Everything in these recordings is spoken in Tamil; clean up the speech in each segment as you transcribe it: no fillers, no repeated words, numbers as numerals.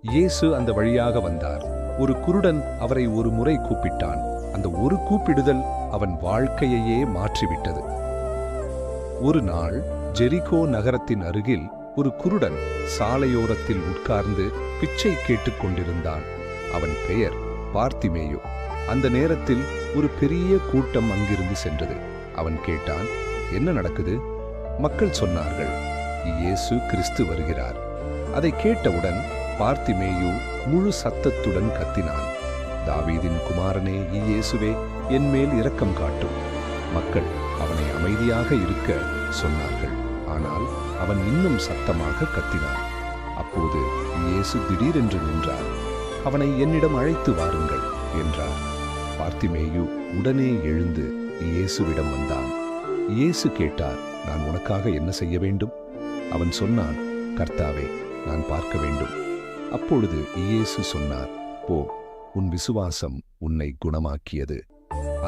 இயேசு அந்த வழியாக வந்தார். ஒரு குருடன் அவரை ஒரு முறை கூப்பிட்டான். அந்த ஒரு கூப்பிடுதல் அவன் வாழ்க்கையையே மாற்றிவிட்டது. ஒரு நாள் ஜெரிகோ நகரத்தின் அருகில் ஒரு குருடன் சாலையோரத்தில் உட்கார்ந்து பிச்சை கேட்டுக் கொண்டிருந்தான். அவன் பெயர் பார்த்திமேயு. அந்த நேரத்தில் ஒரு பெரிய கூட்டம் அங்கிருந்து சென்றது. அவன் கேட்டான், என்ன நடக்குது? மக்கள் சொன்னார்கள், இயேசு கிறிஸ்து வருகிறார். அதை கேட்டவுடன் பார்த்திமேயு முழு சத்தத்துடன் கத்தினான், தாவீதின் குமாரனே இயேசுவே, என் மேல் இரக்கம் காட்டும். மக்கள் அவனை அமைதியாக இருக்க சொன்னார்கள். ஆனால் அவன் இன்னும் சத்தமாக கத்தினான். அப்போது இயேசு திடீரென்று நின்றார். அவனை என்னிடம் அழைத்து வாருங்கள் என்றார். பார்த்திமேயு உடனே எழுந்து இயேசுவிடம் வந்தான். இயேசு கேட்டார், நான் உனக்காக என்ன செய்ய வேண்டும்? அவன் சொன்னான், கர்த்தாவே, நான் பார்க்க வேண்டும். அப்பொழுது இயேசு சொன்னார், போ, உன் விசுவாசம் உன்னை குணமாக்கியது.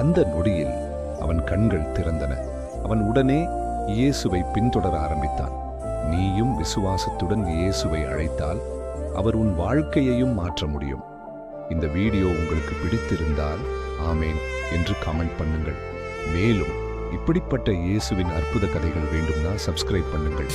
அந்த நொடியில் அவன் கண்கள் திறந்தன. அவன் உடனே இயேசுவை பின்தொடர ஆரம்பித்தான். நீயும் விசுவாசத்துடன் இயேசுவை அழைத்தால் அவர் உன் வாழ்க்கையையும் மாற்ற முடியும். இந்த வீடியோ உங்களுக்கு பிடித்திருந்தால் ஆமேன் என்று கமெண்ட் பண்ணுங்கள். மேலும் இப்படிப்பட்ட இயேசுவின் அற்புத கதைகள் வேண்டும்னா சப்ஸ்கிரைப் பண்ணுங்கள்.